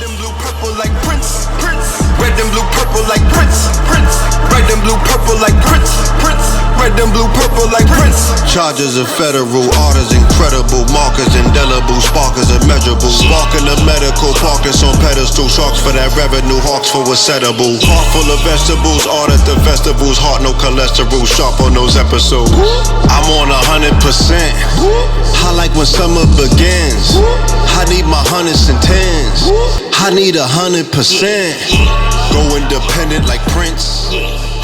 and blue, purple like Prince. Red and blue, purple like Prince. Red and blue, purple like Prince. Red and blue, purple like Prince. Charges of federal, orders incredible, markers indelible, sparkers immeasurable. Sparking the medical, parkers on pedestal, sharks for that revenue, hawks for what's edible. Heart full of vegetables, art at the festivals, heart no cholesterol, sharp on those episodes. I'm on 100%. I like when summer begins. I need my hundreds and tens. I need 100%. Go independent like Prince.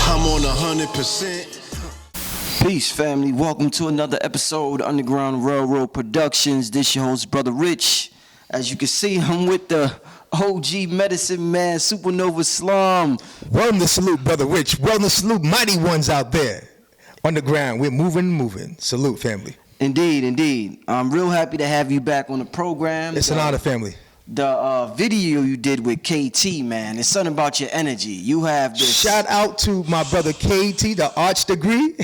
I'm on 100%. Peace, family. Welcome to another episode of Underground Railroad Productions. This your host, Brother Rich. As you can see, I'm with the OG medicine man, SupaNova Slom. Wellness salute, Brother Rich. Wellness salute, mighty ones out there. Underground, we're moving. Salute, family. Indeed. I'm real happy to have you back on the program. It's an honor, family. The video you did with KT, man, it's something about your energy. You have this. Shout out to my brother KT, the arch degree,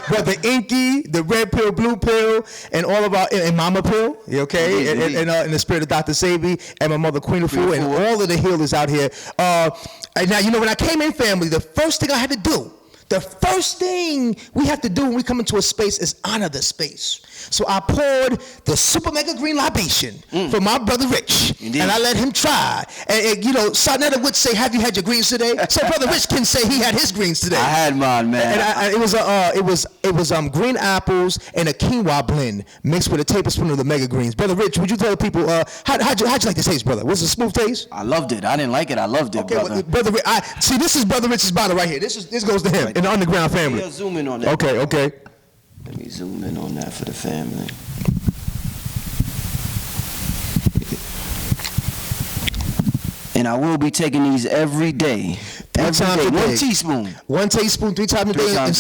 brother Inky, the red pill, blue pill, and all of our and Mama Pill. You okay? And in the spirit of Dr. Sabi and my mother Queen of Fu and all of the healers out here. And now you know when I came in, family, the first thing I had to do. The first thing we have to do when we come into a space is honor the space. So I poured the super mega green libation for my brother Rich. Indeed. And I let him try. And you know, Sarnetta would say, "Have you had your greens today?" So brother Rich can say he had his greens today. I had mine, man. And it was green apples and a quinoa blend mixed with a tablespoon of the mega greens. Brother Rich, would you tell the people how'd you like the taste, brother? Was it a smooth taste? I loved it. I didn't like it. I loved it, okay, brother. Well, brother Rich, see, this is brother Rich's bottle right here. This goes to him. Right. In the underground family. Yeah, zoom in on that. Okay. Let me zoom in on that for the family. And I will be taking these every day. Every times a day. 1 teaspoon. 1 teaspoon, 3 times a day, and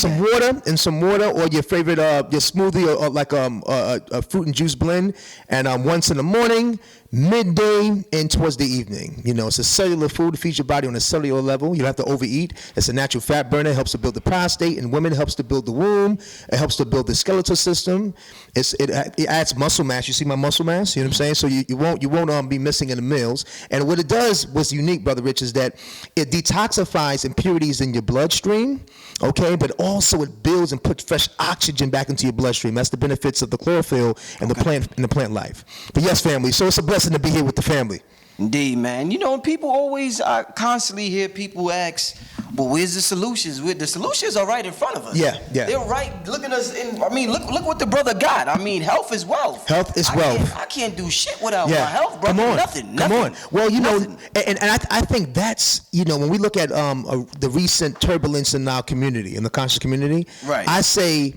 some water, or your favorite your smoothie, or like a fruit and juice blend, and once in the morning, midday, and towards the evening. You know, it's a cellular food. It feeds your body on a cellular level. You don't have to overeat. It's a natural fat burner. It helps to build the prostate. In women, it helps to build the womb. It helps to build the skeletal system. It adds muscle mass. You see my muscle mass? You know what I'm saying? So you won't be missing in the meals. And what it does, what's unique, Brother Rich, is that it detoxifies impurities in your bloodstream. Okay, but also it builds and puts fresh oxygen back into your bloodstream. That's the benefits of the chlorophyll and the plant life. But yes, family. So it's a blessing to be here with the family. Indeed, man. You know, people always constantly hear people ask, "Well, where's the solutions?" The solutions are right in front of us. Yeah. They're right. Look at us. Look what the brother got. I mean, health is wealth. Health is wealth. I can't do shit without my health, brother. Come on. Well, you know, and I think that's, you know, when we look at the recent turbulence in our community, in the conscious community, right. I say,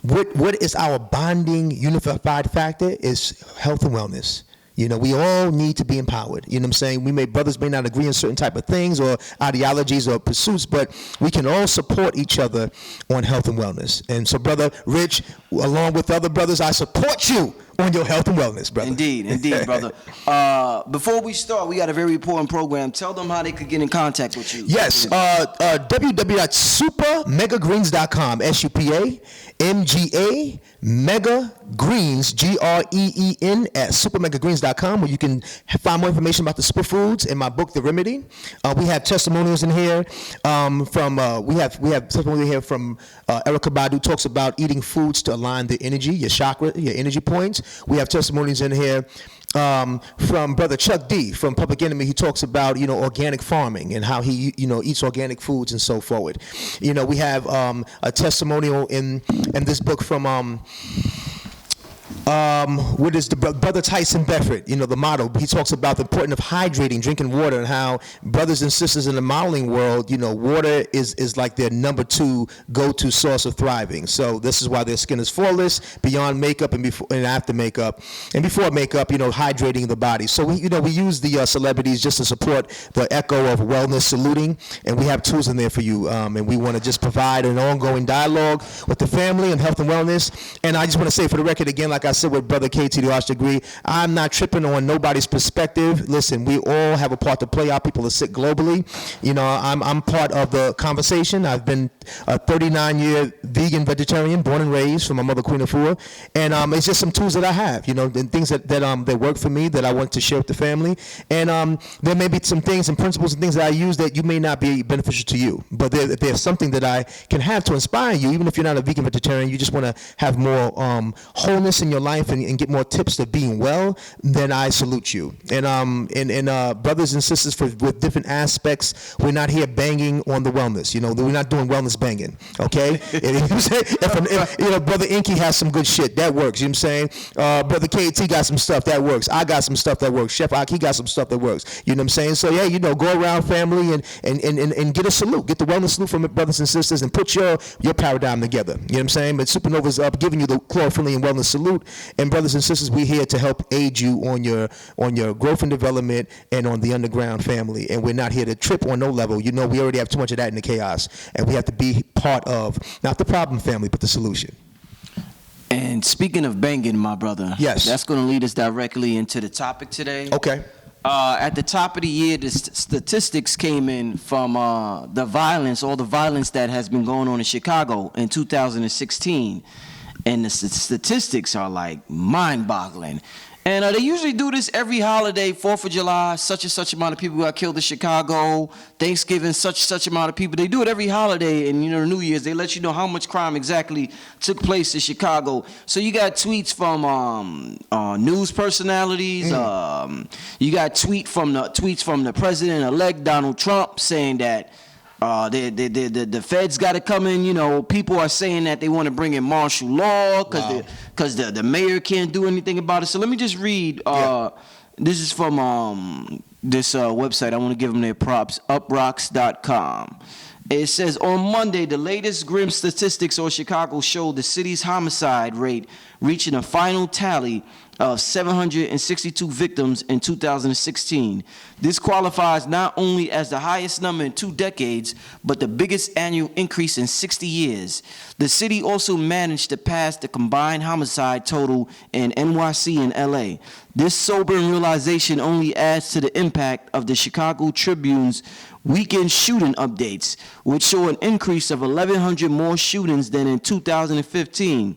what is our bonding unified factor is health and wellness. You know, we all need to be empowered. You know what I'm saying? Brothers may not agree on certain type of things or ideologies or pursuits, but we can all support each other on health and wellness. And so, Brother Rich, along with other brothers, I support you on your health and wellness, brother. Indeed, brother. Before we start, we got a very important program. Tell them how they could get in contact with you. Yes, www.supermegagreens.com, SUPAMGA, Mega Greens, GREENS, supermegagreens.com, where you can find more information about the superfoods in my book, The Remedy. We have testimonials in here we have testimonials here from Erica Badu, talks about eating foods to align the energy, your chakra, your energy points. We have testimonies in here from Brother Chuck D from Public Enemy. He talks about, you know, organic farming and how he, you know, eats organic foods and so forward. You know, we have a testimonial in this book from what is the Brother Tyson Bedford, you know, the motto. He talks about the importance of hydrating, drinking water, and how brothers and sisters in the modeling world, you know, water is like their number 2 go-to source of thriving. So this is why their skin is flawless, beyond makeup and before and after makeup, and before makeup, you know, hydrating the body. So we use the celebrities just to support the echo of wellness saluting, and we have tools in there for you. And we want to just provide an ongoing dialogue with the family and health and wellness. And I just want to say, for the record again, like I said with Brother KT, the arch degree, I'm not tripping on nobody's perspective. Listen, we all have a part to play. Our people are sick globally. You know, I'm part of the conversation. I've been a 39-year vegan vegetarian, born and raised from my mother, Queen Afua, and it's just some tools that I have, you know, and things that work for me that I want to share with the family. And there may be some things and principles and things that I use that you may not be beneficial to you, but there's something that I can have to inspire you, even if you're not a vegan vegetarian. You just want to have more wholeness in your life and get more tips to being well. Then I salute you. And brothers and sisters with different aspects, we're not here banging on the wellness. You know, we're not doing wellness banging. Okay, if you know, Brother Inky has some good shit that works. You know what I'm saying? Brother KT got some stuff that works. I got some stuff that works. Chef Aki got some stuff that works. You know what I'm saying? So yeah, you know, go around family and get a salute. Get the wellness salute from brothers and sisters and put your paradigm together. You know what I'm saying? But Supernova's up giving you the chlorophyll and wellness salute. And brothers and sisters, we're here to help aid you on your growth and development and on the underground family. And we're not here to trip on no level. You know, we already have too much of that in the chaos. And we have to be part of, not the problem family, but the solution. And speaking of banging, my brother, yes, that's going to lead us directly into the topic today. Okay. At the top of the year, the statistics came in from all the violence that has been going on in Chicago in 2016. And the statistics are like mind-boggling. And they usually do this every holiday, 4th of July, such and such amount of people got killed in Chicago, Thanksgiving, such amount of people. They do it every holiday, and, you know, New Year's, they let you know how much crime exactly took place in Chicago. So you got tweets from news personalities. You got tweets from the president-elect, Donald Trump, saying that the feds got to come in. You know, people are saying that they want to bring in martial law because the mayor can't do anything about it. So let me just read. This is from this website. I want to give them their props, uprocks.com. It says, on Monday, the latest grim statistics on Chicago showed the city's homicide rate reaching a final tally of 762 victims in 2016. This qualifies not only as the highest number in 2 decades, but the biggest annual increase in 60 years. The city also managed to pass the combined homicide total in NYC and LA. This sobering realization only adds to the impact of the Chicago Tribune's weekend shooting updates, which show an increase of 1,100 more shootings than in 2015.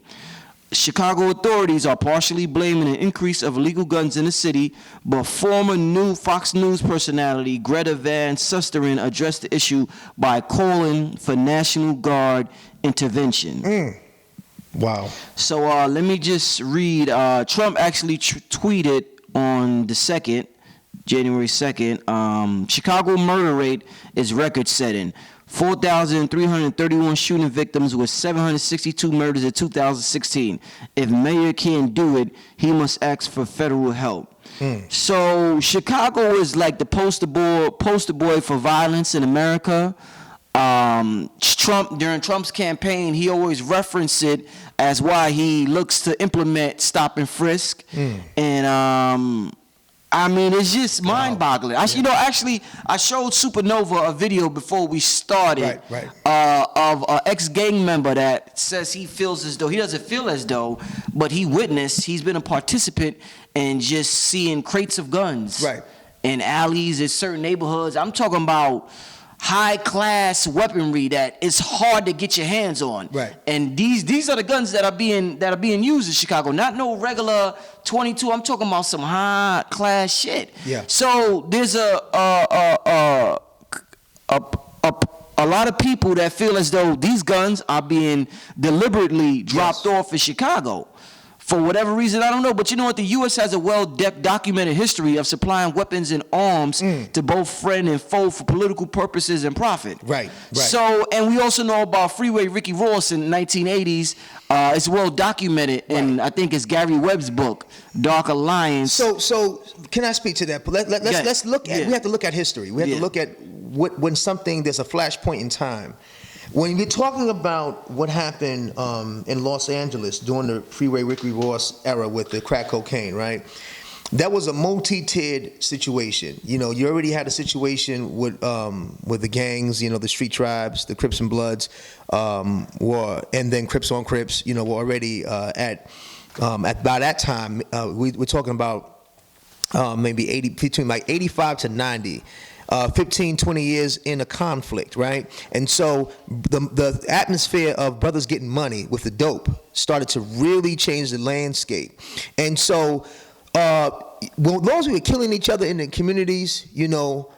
Chicago authorities are partially blaming an increase of illegal guns in the city, but former new Fox News personality Greta Van Susteren addressed the issue by calling for National Guard intervention. Wow. So let me just read. Trump actually tweeted on the 2nd, January 2nd, Chicago murder rate is record-setting. 4,331 shooting victims with 762 murders in 2016. If mayor can't do it, he must ask for federal help. So Chicago is like the poster boy for violence in America. Trump, during Trump's campaign, he always referenced it as why he looks to implement stop and frisk. And I mean, it's just mind-boggling. Actually, I showed SupaNova a video before we started of an ex-gang member that says he feels as though, he doesn't feel as though, but he's been a participant in just seeing crates of guns in alleys in certain neighborhoods. I'm talking about high-class weaponry that is hard to get your hands on. And these are the guns that are being used in Chicago. Not no regular 22. I'm talking about some high-class shit. So there's a lot of people that feel as though these guns are being deliberately dropped off in Chicago. For whatever reason, I don't know. But you know what? The U.S. has a well-documented history of supplying weapons and arms to both friend and foe for political purposes and profit. So, and we also know about Freeway Ricky Ross in the 1980s. It's well documented, and I think it's Gary Webb's book, Dark Alliance. So can I speak to that? But let's look at. We have to look at history. We have to look at when there's a flashpoint in time. When you're talking about what happened in Los Angeles during the Freeway Ricky Ross era with the crack cocaine, right? That was a multi-tiered situation. You know, you already had a situation with the gangs, you know, the street tribes, the Crips and Bloods, and then Crips on Crips, you know, were already at By that time, we're talking about maybe 80, between like 85 to 90. 15, 20 years in a conflict, right? And so the atmosphere of brothers getting money with the dope started to really change the landscape. And so, those who were killing each other in the communities, you know,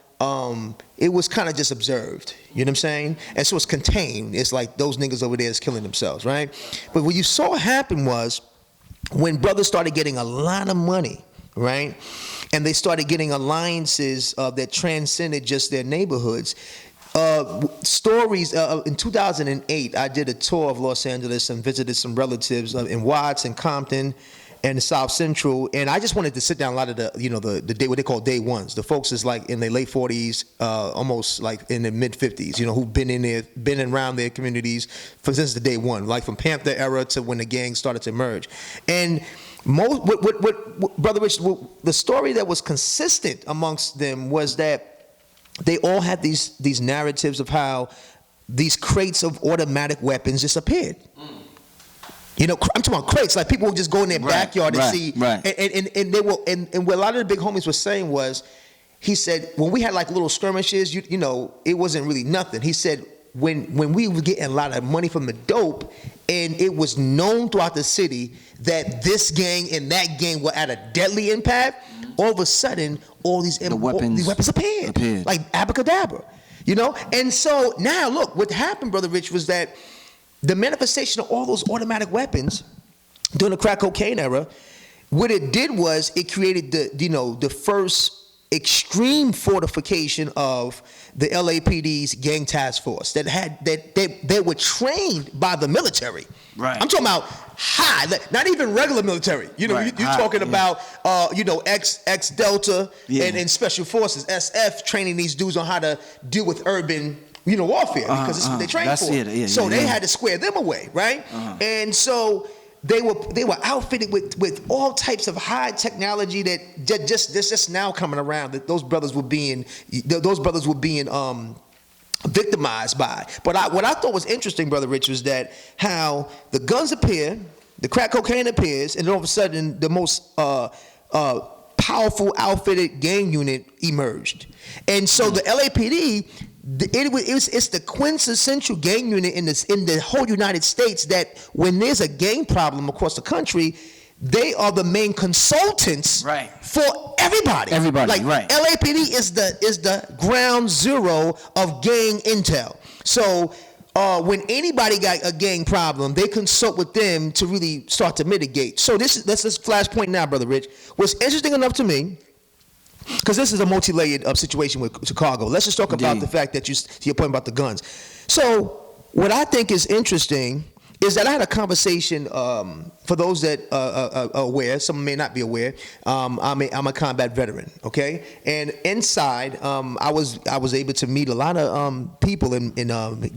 it was kind of just observed, you know what I'm saying? And so it's contained. It's like those niggas over there is killing themselves, right? But what you saw happen was when brothers started getting a lot of money, right? And they started getting alliances that transcended just their neighborhoods. Stories, in 2008, I did a tour of Los Angeles and visited some relatives in Watts and Compton and the South Central, and I just wanted to sit down a lot of the, you know, the day, what they call day ones. The folks is like in their late 40s, almost like in their mid 50s, you know, who've been in there, been around their communities since the day one, like from Panther era to when the gang started to emerge. And what Brother Rich, the story that was consistent amongst them was that they all had these narratives of how these crates of automatic weapons disappeared. You know, I'm talking about crates. Like people would just go in their backyard and see. Right. And they will. And what a lot of the big homies were saying was, he said, when we had like little skirmishes, you know, it wasn't really nothing. He said, when we were getting a lot of money from the dope, and it was known throughout the city that this gang and that gang were at a deadly impact, all of a sudden, all these weapons appeared. Like abracadabra, you know? And so now, look, what happened, Brother Rich, was that the manifestation of all those automatic weapons during the crack cocaine era, what it did was it created the first extreme fortification of the LAPD's gang task force that were trained by the military. Right. I'm talking about high, not even regular military. You know, you're talking about X Delta and Special Forces, SF, training these dudes on how to deal with urban warfare, because it's what they trained for. So they had to square them away, right? And so they were outfitted with all types of high technology that just now coming around, that those brothers were being victimized by. But what I thought was interesting, Brother Rich, was that how the guns appear, the crack cocaine appears, and then all of a sudden the most powerful outfitted gang unit emerged. And so the LAPD, it's the quintessential gang unit in the whole United States, that when there's a gang problem across the country, they are the main consultants for everybody. Like LAPD is the ground zero of gang intel. So when anybody got a gang problem, they consult with them to really start to mitigate. So that's this flashpoint now, Brother Rich. What's interesting enough to me, because this is a multi-layered situation with Chicago. Let's just talk about the fact that your point about the guns. So what I think is interesting is that I had a conversation, for those that are aware, some may not be aware, I'm a combat veteran, okay? And inside, I was able to meet a lot of people and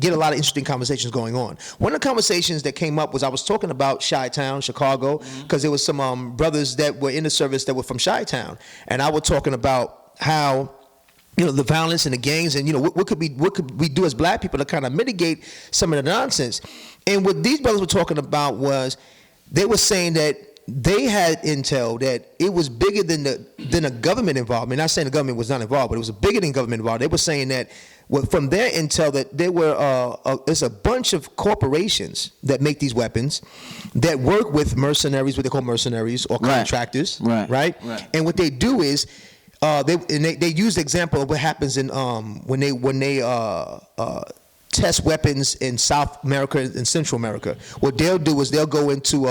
get a lot of interesting conversations going on. One of the conversations that came up was I was talking about Chi-Town, Chicago, because there was some brothers that were in the service that were from Chi-Town. And I was talking about how the violence and the gangs, and what could we do as black people to kind of mitigate some of the nonsense. And what these brothers were talking about was, they were saying that they had intel that it was bigger than a government involvement. Not saying the government was not involved, but it was bigger than government involved. They were saying that from their intel that there were there's a bunch of corporations that make these weapons that work with mercenaries, what they call mercenaries or contractors, right? And what they do is, they use the example of what happens in when they test weapons in South America and Central America. What they'll do is they'll go into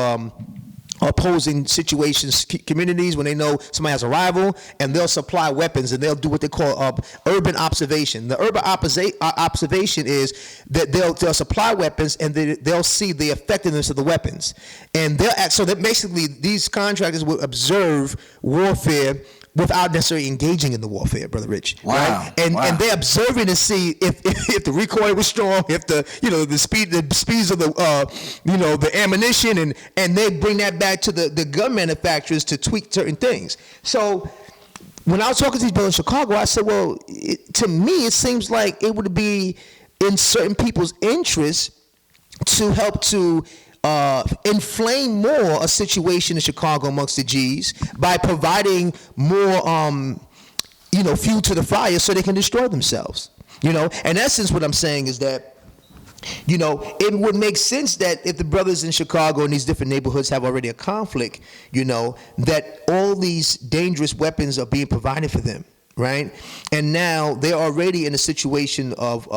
opposing situations, communities, when they know somebody has a rival, and they'll supply weapons, and they'll do what they call urban observation. The urban observation is that they'll supply weapons, and they'll see the effectiveness of the weapons, and so that basically these contractors will observe warfare without necessarily engaging in the warfare, Brother Rich. Wow. Right? And they're observing to see if the recoil was strong, if the speeds of the ammunition, and they bring that back to the gun manufacturers to tweak certain things. So when I was talking to these brothers in Chicago, I said, well, to me it seems like it would be in certain people's interests to help to inflame more a situation in Chicago amongst the G's by providing more, fuel to the fire so they can destroy themselves. In essence, what I'm saying is that, it would make sense that if the brothers in Chicago and these different neighborhoods have already a conflict, that all these dangerous weapons are being provided for them, right? And now they're already in a situation of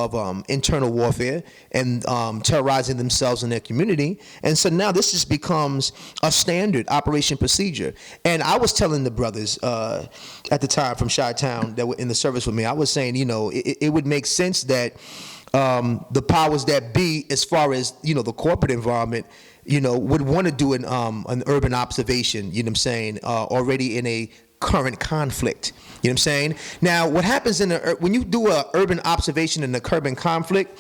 internal warfare and terrorizing themselves and their community. And so now this just becomes a standard operation procedure. And I was telling the brothers at the time from Chi-Town that were in the service with me, I was saying, it would make sense that the powers that be, as far as the corporate environment, would want to do an urban observation. Already in a current conflict. You know what I'm saying? Now, what happens when you do an urban observation in the current conflict,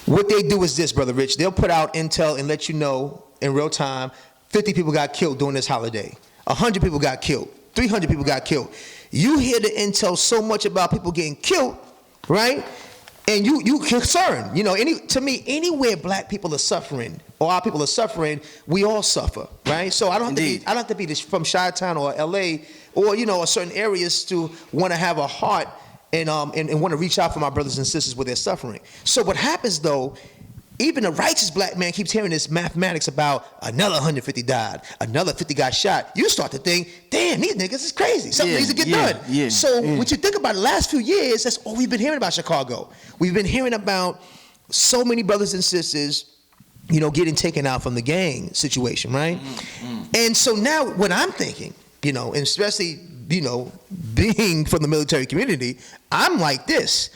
what they do is this, Brother Rich. They'll put out intel and let you know in real time. 50 people got killed during this holiday. 100 people got killed. 300 people got killed. You hear the intel so much about people getting killed, right? And you concerned. To me, anywhere black people are suffering or our people are suffering, we all suffer, right? So I don't have to be from Chi-Town or LA or or certain areas to want to have a heart and want to reach out for my brothers and sisters where they're suffering. So what happens though? Even a righteous black man keeps hearing this mathematics about another 150 died, another 50 got shot. You start to think, damn, these niggas is crazy. Something needs to get done. What you think about the last few years, that's all we've been hearing about Chicago. We've been hearing about so many brothers and sisters, getting taken out from the gang situation, right? And so now what I'm thinking, and especially, being from the military community, I'm like this.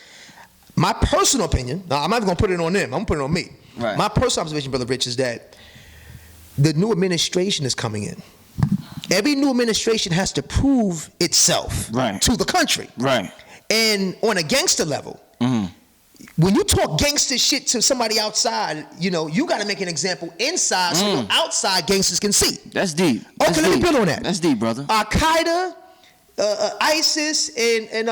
My personal opinion, now I'm not going to put it on them, I'm going to put it on me. Right. My personal observation, Brother Rich, is that the new administration is coming in. Every new administration has to prove itself to the country. Right. And on a gangster level, when you talk gangster shit to somebody outside, you got to make an example inside so your outside gangsters can see. That's deep. Okay, let me build on that. That's deep, brother. Al-Qaeda, ISIS and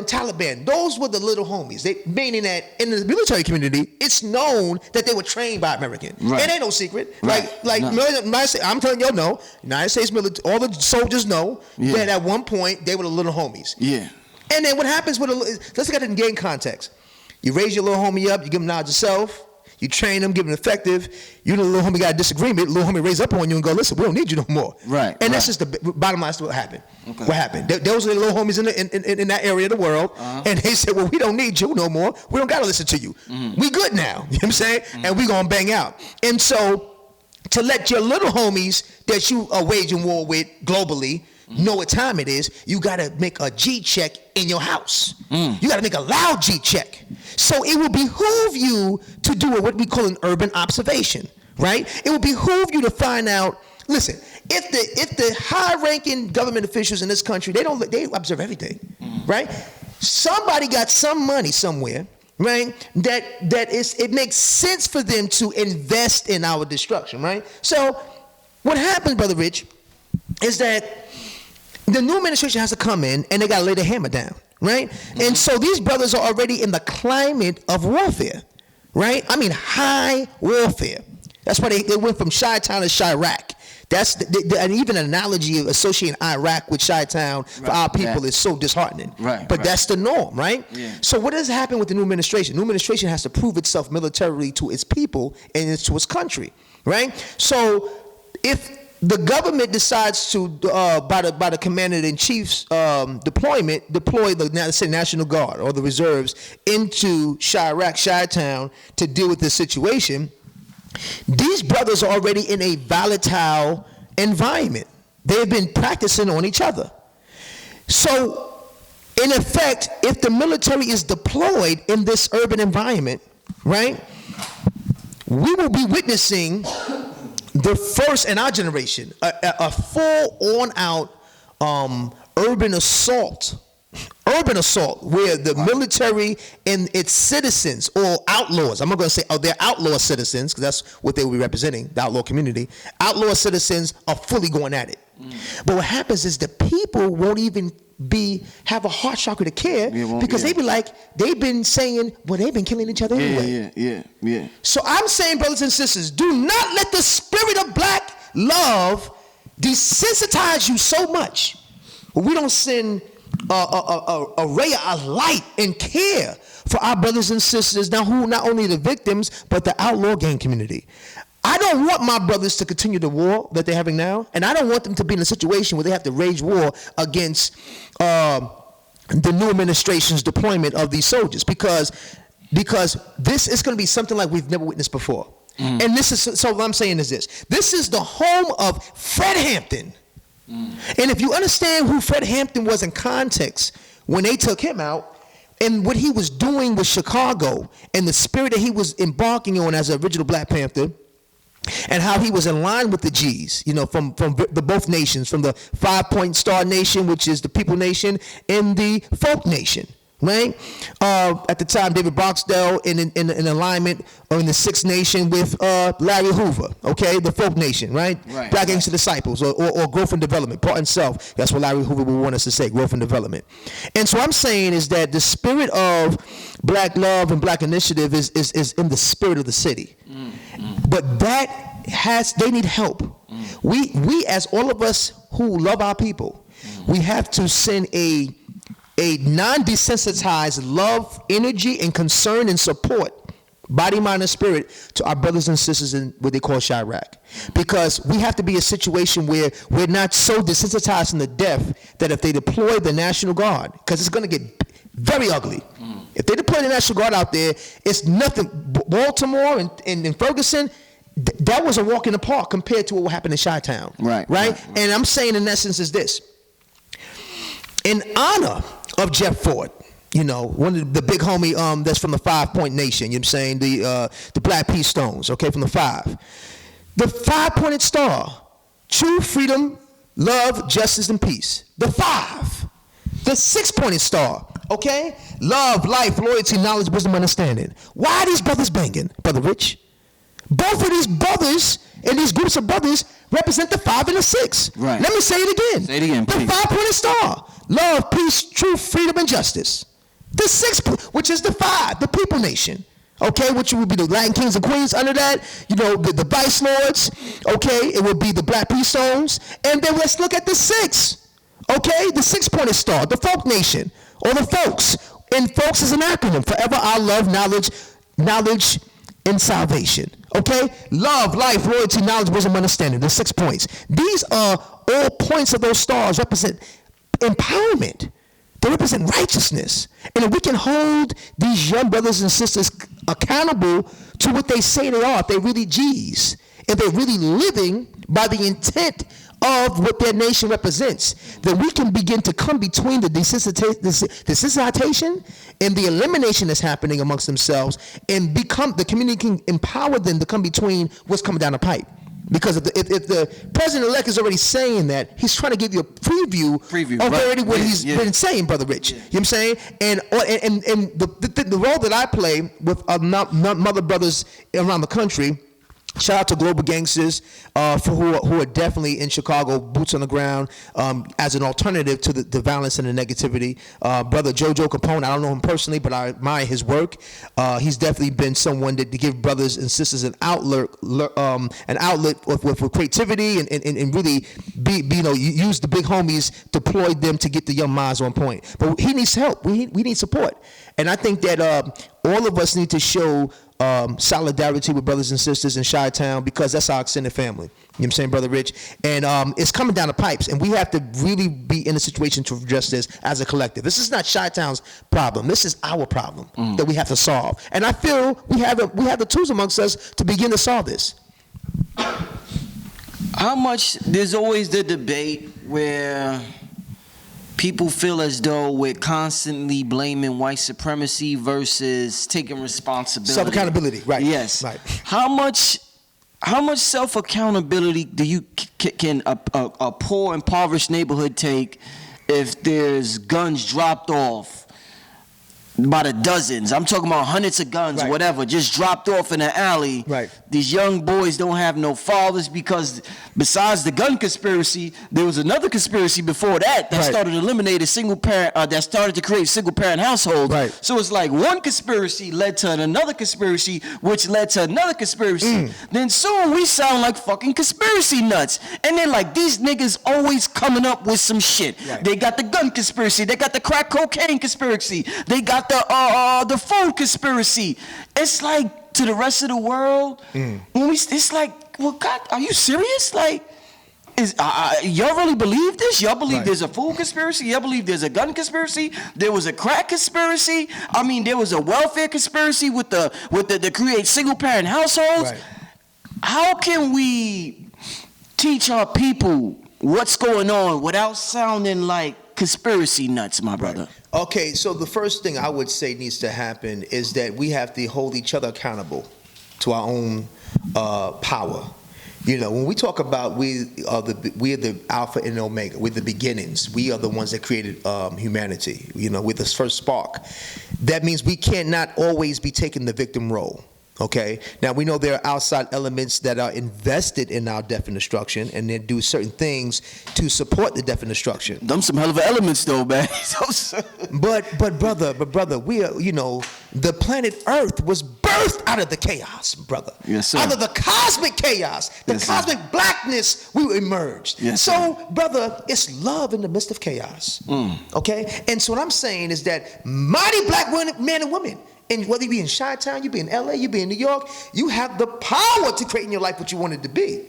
Taliban, those were the little homies. Meaning that in the military community, it's known that they were trained by Americans. Right. It ain't no secret. Right. I'm telling y'all, no. United States military, all the soldiers know that at one point they were the little homies. Yeah. And then what happens let's look at it in gang context. You raise your little homie up, you give him knowledge of self. You train them, give them effective. You and the little homie got a disagreement. Little homie raise up on you and go, listen, we don't need you no more. Right. And that's just the bottom line. That's what happened. Okay. What happened? Those are the little homies in that area of the world. And they said, well, we don't need you no more. We don't got to listen to you. We good now. You know what I'm saying? And we going to bang out. And so to let your little homies that you are waging war with globally know what time it is, you got to make a G check in your house. You got to make a loud G check. So it will behoove you to do what we call an urban observation, right? It will behoove you to find out, listen, if the high-ranking government officials in this country, they observe everything, right? Somebody got some money somewhere, right? It makes sense for them to invest in our destruction, right? So what happens, Brother Rich, is that the new administration has to come in and they got to lay the hammer down, right? And so these brothers are already in the climate of warfare, right? I mean, high warfare. That's why they went from Chi-Town to Chirac. And even an analogy of associating Iraq with Chi-Town for our people is so disheartening. But that's the norm, right? Yeah. So what has happened with the new administration? The new administration has to prove itself militarily to its people and to its country, right? So if the government decides to, by the commander-in-chief's deploy the National Guard or the reserves into Chirac, Chi-Town to deal with this situation. These brothers are already in a volatile environment. They've been practicing on each other. So, in effect, if the military is deployed in this urban environment, right, we will be witnessing the first in our generation, a full-on-out urban assault, where the military and its citizens, or outlaws, I'm not going to say, they're outlaw citizens, because that's what they will be representing, the outlaw community. Outlaw citizens are fully going at it. But what happens is the people won't even have a heart chakra to care, Yeah, because they be like, they've been saying, well, they've been killing each other anyway. Yeah. So I'm saying, brothers and sisters, do not let the spirit of black love desensitize you so much we don't send a ray of light and care for our brothers and sisters now, who not only the victims but the outlaw gang community. I don't want my brothers to continue the war that they're having now, and I don't want them to be in a situation where they have to wage war against the new administration's deployment of these soldiers, because this is going to be something like we've never witnessed before. And this is, so what I'm saying is this is the home of Fred Hampton. And if you understand who Fred Hampton was in context when they took him out, and what he was doing with Chicago, and the spirit that he was embarking on as an original Black Panther, and how he was in line with the G's, from the both nations, from the 5-point star nation, which is the people nation, and the folk nation, right? At the time, David Barksdale in alignment, or in the Sixth Nation with Larry Hoover, okay, the folk nation, right? Black Gangster Disciples, or growth and development, part and self. That's what Larry Hoover would want us to say, growth and development. And so I'm saying is that the spirit of black love and black initiative is in the spirit of the city. But they need help. We as all of us who love our people, we have to send a non-desensitized love, energy, and concern and support, body, mind, and spirit, to our brothers and sisters in what they call Chirac. Because we have to be a situation where we're not so desensitized in the death that if they deploy the National Guard, because it's going to get very ugly. If they deploy the National Guard out there, it's nothing. Baltimore and Ferguson, that was a walk in the park compared to what happened in Chi-Town. Right? And I'm saying in essence is this. In honor of Jeff Ford, one of the big homie that's from the 5-point nation, you know what I'm saying, the Black Peace Stones, okay, from the 5. The 5-pointed star, true freedom, love, justice, and peace. The 5. The 6-pointed star, okay, love, life, loyalty, knowledge, wisdom, understanding. Why are these brothers banging, Brother Rich? Both of these brothers and these groups of brothers represent the 5 and the 6. Right. Let me say it again. Say it again, the please. 5-pointed star, love, peace, truth, freedom, and justice. The 6th, which is the 5, the people nation, okay, which would be the Latin kings and queens under that, the vice lords, okay, it would be the Black Peace Stones. And then let's look at the 6, okay, the 6-pointed star, the folk nation, or the folks. And folks is an acronym: forever, our love, knowledge, and salvation. Okay? Love, life, loyalty, knowledge, wisdom, understanding. The 6 points. These are all points of those stars represent empowerment. They represent righteousness. And if we can hold these young brothers and sisters accountable to what they say they are, if they're really G's, if they're really living by the intent of what their nation represents, then we can begin to come between the desensitization and the elimination that's happening amongst themselves, and the community can empower them to come between what's coming down the pipe. Because if the president-elect is already saying that, he's trying to give you a preview of already what he's been saying, Brother Rich. You know what I'm saying? And the role that I play with other brothers around the country, shout out to Global Gangsters who are definitely in Chicago, boots on the ground, as an alternative to the violence and the negativity. Brother Jojo Capone, I don't know him personally, but I admire his work. He's definitely been someone that to give brothers and sisters an outlet with creativity and really use the big homies, deploy them to get the young minds on point. But he needs help. We need support. And I think that all of us need to show solidarity with brothers and sisters in Chi-Town, because that's our extended family. You know what I'm saying, Brother Rich? And it's coming down the pipes, and we have to really be in a situation to address this as a collective. This is not Chi-Town's problem. This is our problem that we have to solve. And I feel we have the tools amongst us to begin to solve this. How much, there's always the debate where people feel as though we're constantly blaming white supremacy versus taking responsibility. Self-accountability, right. Yes. Right. How much self-accountability can a poor, impoverished neighborhood take if there's guns dropped off by the dozens. I'm talking about hundreds of guns, Right. whatever, just dropped off in an alley. Right. These young boys don't have no fathers because besides the gun conspiracy, there was another conspiracy before that Right. started eliminating single parent, that started to create single parent households. Right. So it's like one conspiracy led to another conspiracy, which led to another conspiracy. Then soon we sound like fucking conspiracy nuts. And then like these niggas always coming up with some shit. Right. They got the gun conspiracy, they got the crack cocaine conspiracy, they got the food conspiracy. It's like to the rest of the world, it's like, well, God, are you serious? Like, y'all really believe this? Y'all believe Right. there's a food conspiracy? Y'all believe there's a gun conspiracy? There was a crack conspiracy? I mean, there was a welfare conspiracy with the to create single parent households. Right. How can we teach our people what's going on without sounding like conspiracy nuts, my brother? Okay, so the first thing I would say needs to happen is that we have to hold each other accountable to our own power. You know, when we talk about we are the Alpha and Omega, we're the beginnings. We are the ones that created humanity. You know, we're the first spark. That means we cannot always be taking the victim role. Okay. Now we know there are outside elements that are invested in our death and destruction, and they do certain things to support the death and destruction. Them some hell of elements, though, man. But brother, we are, you know, the planet Earth was birthed out of the chaos, brother. Yes, sir. Out of the cosmic chaos, the Yes, sir. cosmic blackness, we emerged. Yes, so, brother, it's love in the midst of chaos. Okay? And so what I'm saying is that mighty black men and women, and whether you be in Chi-Town, you be in LA, you be in New York, you have the power to create in your life what you want it to be.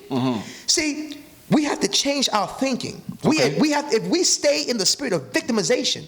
See, we have to change our thinking. Okay. We have, if we stay in the spirit of victimization,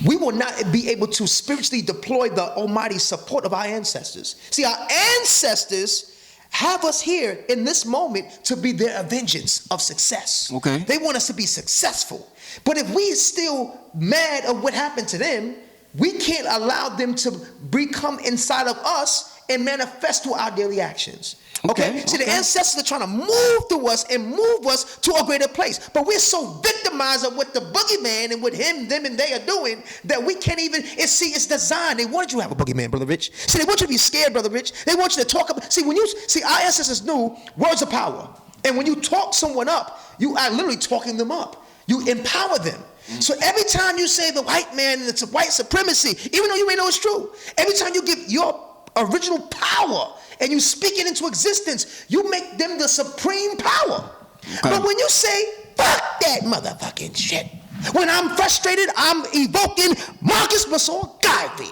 we will not be able to spiritually deploy the almighty support of our ancestors. See, our ancestors have us here in this moment to be their vengeance of success. Okay. They want us to be successful. But if we still mad of what happened to them, we can't allow them to become inside of us and manifest through our daily actions. Okay? See, the ancestors are trying to move through us and move us to a greater place. But we're so victimized of what the boogeyman and what him, them, and they are doing that we can't even, it's designed. They wanted you to have a boogeyman, Brother Rich. See, they want you to be scared, Brother Rich. They want you to talk about, our ancestors knew words of power. And when you talk someone up, you are literally talking them up. You empower them. So every time you say the white man and it's a white supremacy, even though you may know it's true, every time you give your original power and you speak it into existence, you make them the supreme power. Okay. But when you say, fuck that motherfucking shit, when I'm frustrated, I'm evoking Marcus Massault Garvey.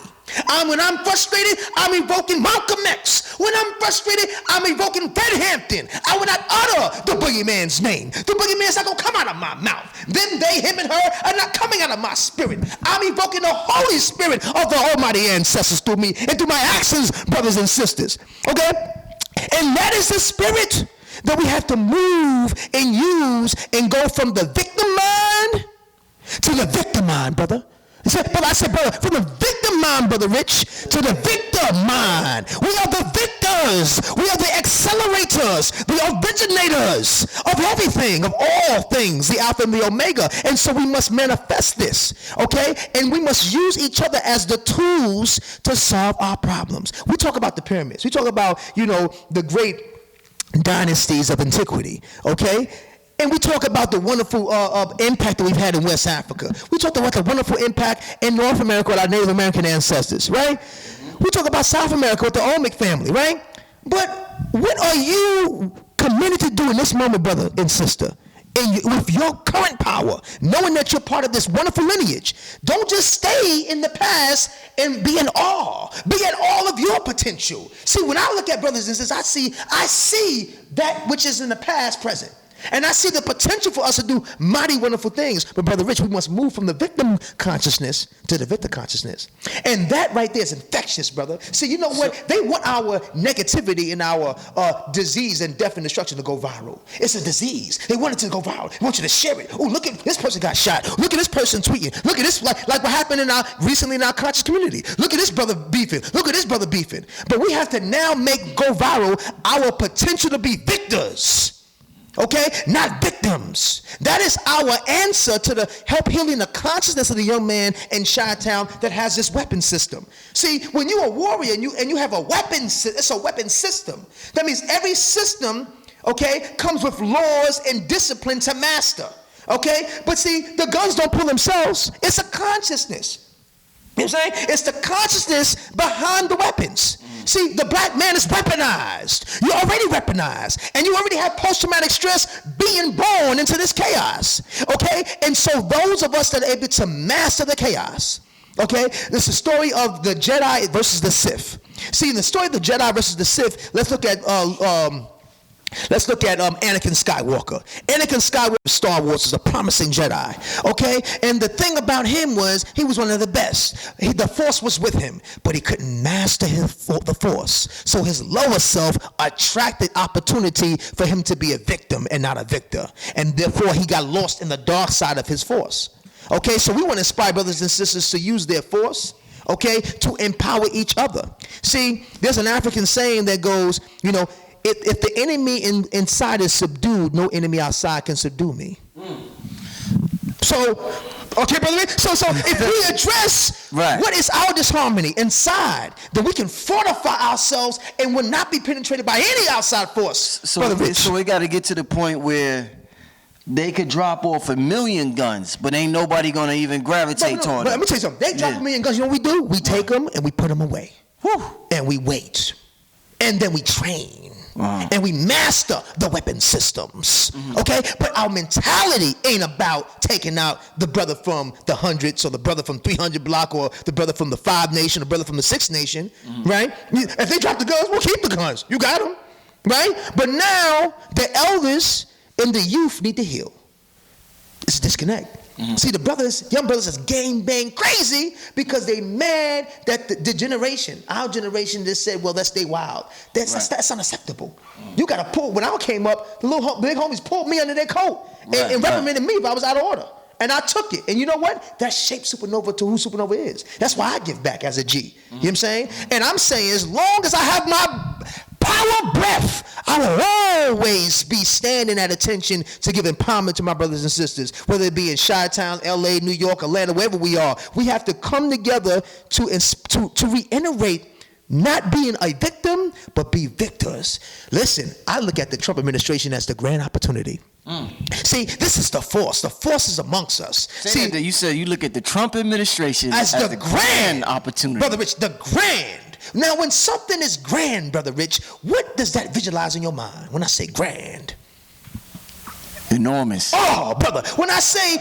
When I'm frustrated, I'm evoking Malcolm X. When I'm frustrated, I'm evoking Fred Hampton. I will not utter the boogeyman's name. The boogeyman's not going to come out of my mouth. Them, they, him, and her are not coming out of my spirit. I'm evoking the Holy Spirit of the almighty ancestors through me and through my actions, brothers and sisters. Okay? And that is the spirit that we have to move and use and go from the victim mind to the victim mind, brother. I said, brother, from the victim mind, Brother Rich, to the victor mind. We are the victors. We are the accelerators, the originators of everything, of all things, the Alpha and the Omega. And so we must manifest this, okay? And we must use each other as the tools to solve our problems. We talk about the pyramids. We talk about, the great dynasties of antiquity, okay? And we talk about the wonderful impact that we've had in West Africa. We talk about the wonderful impact in North America with our Native American ancestors, right? We talk about South America with the Olmec family, right? But what are you committed to do in this moment, brother and sister? With your current power, knowing that you're part of this wonderful lineage, don't just stay in the past and be in awe. Be at all of your potential. See, when I look at brothers and sisters, I see that which is in the past present. And I see the potential for us to do mighty wonderful things. But Brother Rich, we must move from the victim consciousness to the victor consciousness. And that right there is infectious, brother. See, you know what? They want our negativity and our disease and death and destruction to go viral. It's a disease. They want it to go viral. They want you to share it. Oh, look at this person got shot. Look at this person tweeting. Look at this, like what happened recently in our conscious community. Look at this brother beefing. Look at this brother beefing. But we have to now go viral our potential to be victors. Okay, not victims. That is our answer to the help healing the consciousness of the young man in Chi-Town that has this weapon system. See, when you're a warrior and you have a weapon, it's a weapon system. That means every system, okay, comes with laws and discipline to master. Okay, but see, the guns don't pull themselves. It's a consciousness. You know what I'm saying? It's the consciousness behind the weapons. See, the black man is weaponized. You're already weaponized. And you already have post-traumatic stress being born into this chaos. Okay? And so those of us that are able to master the chaos, okay? This is the story of the Jedi versus the Sith. See, in the story of the Jedi versus the Sith, let's look at Anakin Skywalker. Anakin Skywalker, Star Wars, is a promising Jedi, okay? And the thing about him was he was one of the best. The Force was with him, but he couldn't master the Force. So his lower self attracted opportunity for him to be a victim and not a victor. And therefore, he got lost in the dark side of his Force. Okay, so we want to inspire brothers and sisters to use their Force, okay, to empower each other. See, there's an African saying that goes, you know, if the enemy inside is subdued, no enemy outside can subdue me. So, okay, brother. So if we address what is our disharmony inside, then we can fortify ourselves and will not be penetrated by any outside force. So we got to get to the point where they could drop off 1 million guns, but ain't nobody gonna even gravitate toward them. Let me tell you something. They drop 1 million guns. You know what we do? We take them and we put them away. And we wait. And then we train. And we master the weapon systems, okay? But our mentality ain't about taking out the brother from the hundreds or the brother from 300 block or the brother from the 5 nation or brother from the 6 nation, right? If they drop the guns, we'll keep the guns. You got them, right? But now the elders and the youth need to heal. It's a disconnect. See, the young brothers is gang bang crazy because they mad that the generation, our generation just said, well, let's stay wild. That's unacceptable. You got to pull. When I came up, the big homies pulled me under their coat and reprimanded me if I was out of order. And I took it. And you know what? That shaped Supernova to who Supernova is. That's why I give back as a G. You know what I'm saying? And I'm saying as long as I have my power breath, I will always be standing at attention to give empowerment to my brothers and sisters, whether it be in Chi-Town, LA, New York, Atlanta, wherever we are. We have to come together to reiterate not being a victim, but be victors. Listen, I look at the Trump administration as the grand opportunity. See, this is the force. The force is amongst us. See, you said you look at the Trump administration as the grand opportunity. Brother Rich, the grand. Now, when something is grand, Brother Rich, what does that visualize in your mind when I say grand? Enormous. Oh, brother, when I say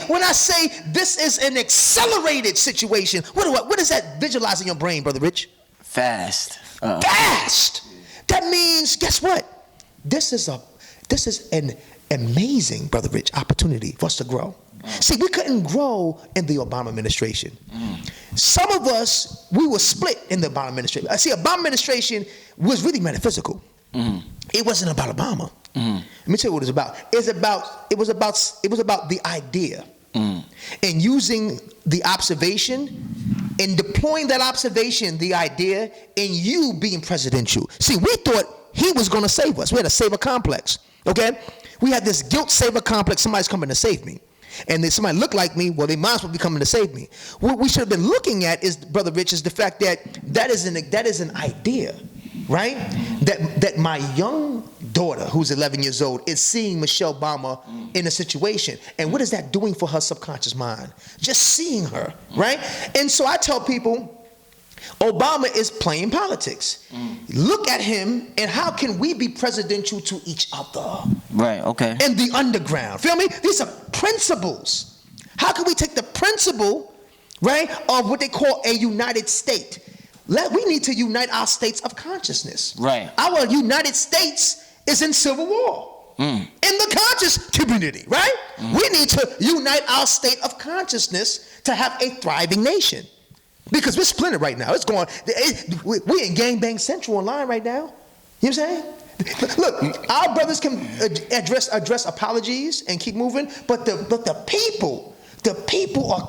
this is an accelerated situation, what does that visualize in your brain, Brother Rich? Fast. Fast. That means, guess what? This is an amazing, Brother Rich, opportunity for us to grow. See, we couldn't grow in the Obama administration. Some of us, we were split in the Obama administration. See, Obama administration was really metaphysical. It wasn't about Obama. Let me tell you what it was about. It was about the idea and using the observation and deploying that observation, the idea, and you being presidential. See, we thought he was going to save us. We had a savior complex. Okay, we had this guilt savior complex. Somebody's coming to save me. And then somebody look like me, well, they might as well be coming to save me. What we should have been looking at is, Brother Rich, is the fact that is an idea, right? That my young daughter, who's 11 years old, is seeing Michelle Obama in a situation. And what is that doing for her subconscious mind? Just seeing her, right? And so I tell people, Obama is playing politics. Look at him, and how can we be presidential to each other? Right, okay. In the underground. Feel me? These are principles. How can we take the principle, right, of what they call a united state? We need to unite our states of consciousness. Right. Our United States is in civil war. In the conscious community, right? We need to unite our state of consciousness to have a thriving nation. Because we're splintered right now. It's going. We in gangbang central online right now. You know what I'm saying? Look, our brothers can address apologies and keep moving, but the people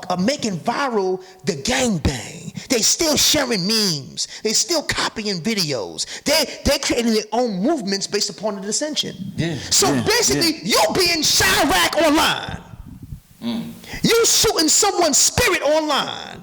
are making viral the gangbang. They still sharing memes. They still copying videos. They're creating their own movements based upon the dissension. So basically, you being Chirac online. You shooting someone's spirit online.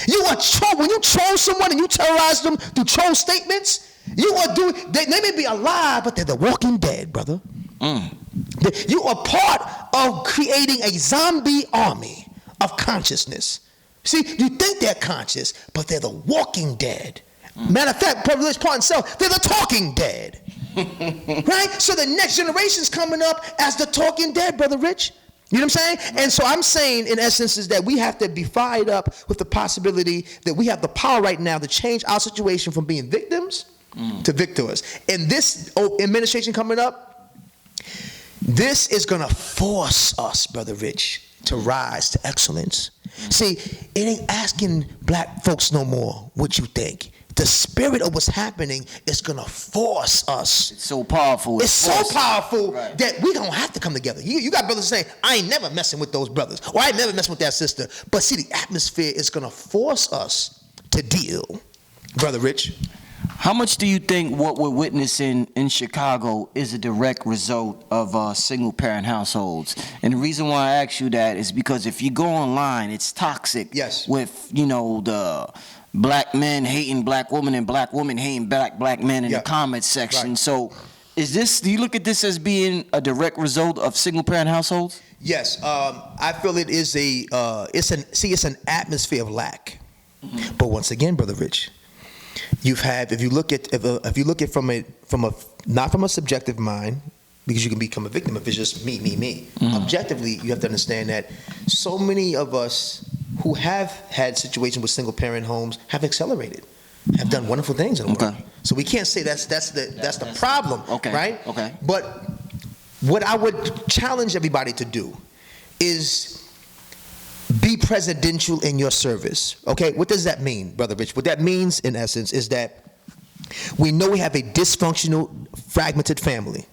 You are when you troll someone and you terrorize them through troll statements, you are doing. They may be alive, but they're the walking dead, brother. You are part of creating a zombie army of consciousness. See, you think they're conscious, but they're the walking dead. Matter of fact, privileged part and self, they're the talking dead. Right? So the next generation's coming up as the talking dead, Brother Rich. You know what I'm saying? And so I'm saying, in essence, is that we have to be fired up with the possibility that we have the power right now to change our situation from being victims to victors. And this administration coming up, this is going to force us, Brother Rich, to rise to excellence. See, it ain't asking black folks no more what you think. The spirit of what's happening is going to force us. It's so powerful. It's so powerful that we don't have to come together. You got brothers saying, I ain't never messing with those brothers, or I ain't never messing with that sister. But see, the atmosphere is going to force us to deal. Brother Rich? How much do you think what we're witnessing in Chicago is a direct result of single-parent households? And the reason why I ask you that is because if you go online, it's toxic. Yes. With, the black men hating black women and black women hating black men in the comment section. Right. So do you look at this as being a direct result of single-parent households? Yes. I feel it is it's an atmosphere of lack. But once again, Brother Rich, if you look at from a not from a subjective mind, because you can become a victim if it's just me. Objectively, you have to understand that so many of us who have had situations with single parent homes have accelerated, have done wonderful things in the world. So we can't say that's the problem, right? Okay. But what I would challenge everybody to do is be presidential in your service. Okay, what does that mean, Brother Rich? What that means, in essence, is that we know we have a dysfunctional, fragmented family.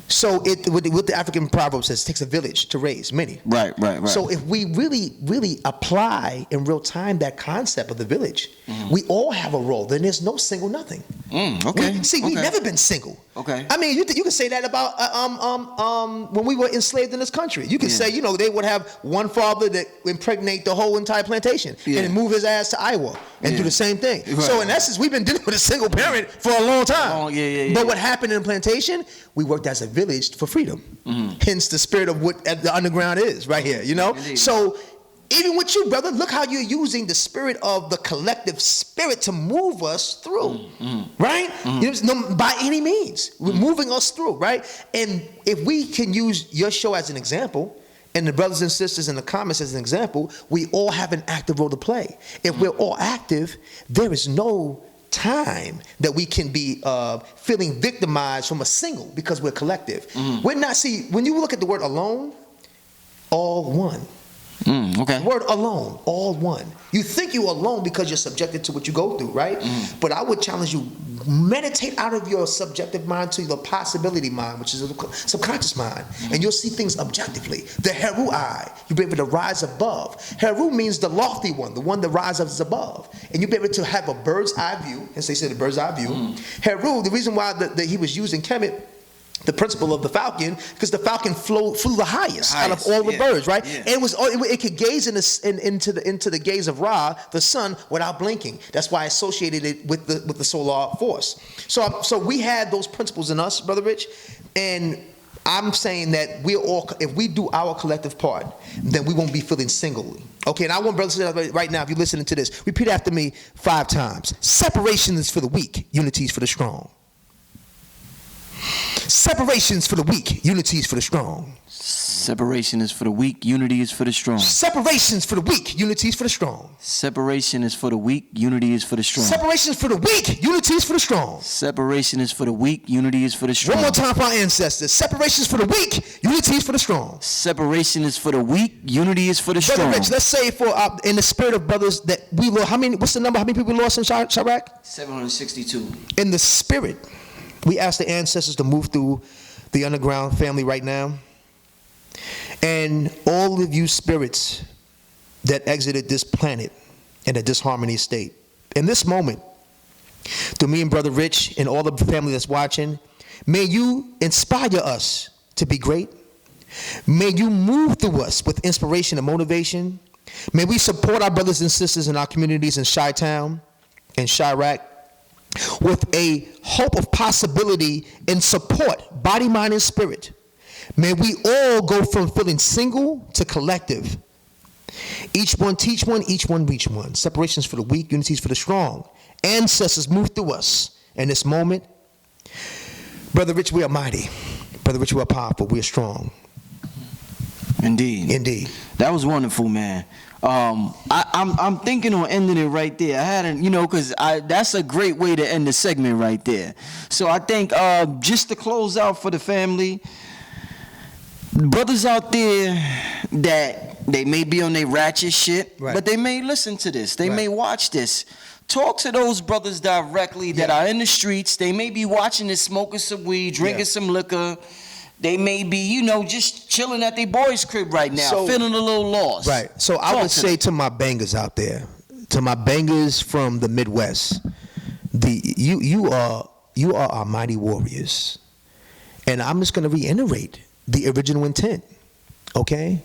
So what the African proverb says, it takes a village to raise many. Right. So if we really apply in real time that concept of the village, we all have a role. Then there's no single nothing. We've never been single. Okay. I mean, you can say that about when we were enslaved in this country. You can say, they would have one father that impregnate the whole entire plantation and then move his ass to Iowa and do the same thing. Right. So in essence, we've been dealing with a single parent for a long time. But what happened in the plantation, we worked as a village for freedom. Hence the spirit of what the underground is right here, Indeed. So even with you, brother, look how you're using the spirit of the collective spirit to move us through, right? By any means, we're moving us through, right? And if we can use your show as an example, and the brothers and sisters in the comments as an example, we all have an active role to play. If we're all active, there is no time that we can be feeling victimized from a single, because we're collective. We're not, when you look at the word alone, all one. The word alone, all one. You think you're alone because you're subjected to what you go through, right? But I would challenge you, meditate out of your subjective mind to the possibility mind, which is a subconscious mind, and you'll see things objectively. The Heru eye, you'll be able to rise above. Heru means the lofty one, the one that rises above, and you'll be able to have a bird's eye view. As they say, the bird's eye view. Heru, the reason why he was using Kemet, the principle of the falcon, because the falcon flew the highest out of all the birds, right? And it could gaze into the gaze of Ra, the sun, without blinking. That's why I associated it with the solar force. So we had those principles in us, Brother Rich, and I'm saying that if we do our collective part, then we won't be feeling singly. Okay, and I want brothers to say right now, if you're listening to this, repeat after me 5 times. Separation is for the weak, unity is for the strong. Separation is for the weak, unity is for the strong. Separation is for the weak, unity is for the strong. Separation is for the weak, unity is for the strong. Separation is for the weak, unity is for the strong. Separation is for the weak, unity is for the strong. Separation is for the weak, unity is for the strong. One more time for our ancestors. Separation is for the weak, unity is for the strong. Separation is for the weak, unity is for the strong. Brother Rich, let's say in the spirit of brothers that we lost, what's the number? How many people we lost in Chirac? 762. In the spirit, we ask the ancestors to move through the underground family right now. And all of you spirits that exited this planet, in a disharmony state. In this moment, through me and Brother Rich and all the family that's watching, may you inspire us to be great. May you move through us with inspiration and motivation. May we support our brothers and sisters in our communities in Chi-Town and Chirac with a hope of possibility and support, body, mind, and spirit. May we all go from feeling single to collective. Each one teach one, each one reach one. Separations for the weak, unities for the strong. Ancestors move through us in this moment. Brother Rich, we are mighty. Brother Rich, we are powerful. We are strong. Indeed. Indeed. That was wonderful, man. I'm thinking on ending it right there. I hadn't, because that's a great way to end the segment right there. So I think just to close out for the family, brothers out there that they may be on their ratchet shit, right, but they may listen to this. They may watch this. Talk to those brothers directly that are in the streets. They may be watching this, smoking some weed, drinking some liquor. They may be, just chilling at their boy's crib right now, feeling a little lost. Right. So I would say to my bangers out there, to my bangers from the Midwest, you are our mighty warriors. And I'm just going to reiterate the original intent, okay?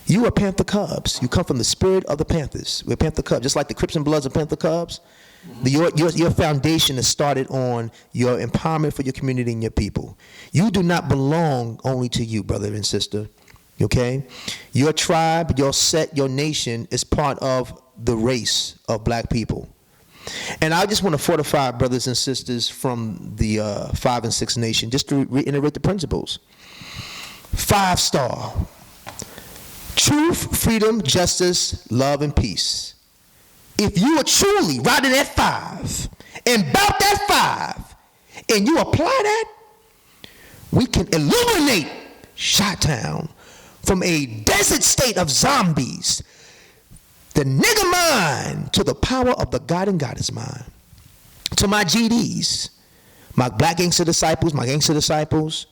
You are Panther Cubs. You come from the spirit of the Panthers. We're Panther Cubs, just like the Crips and Bloods are Panther Cubs. Your foundation is started on your empowerment for your community and your people. You do not belong only to you, brother and sister, okay? Your tribe, your set, your nation is part of the race of black people. And I just want to fortify brothers and sisters from the 5 and 6 nation, just to reiterate the principles. 5-star. Truth, freedom, justice, love, and peace. If you are truly riding at 5 and bout that 5, and you apply that, we can illuminate Chi-Town from a desert state of zombies, the nigger mind, to the power of the God and Goddess mind. To my GDs, my black gangster disciples, my gangster disciples,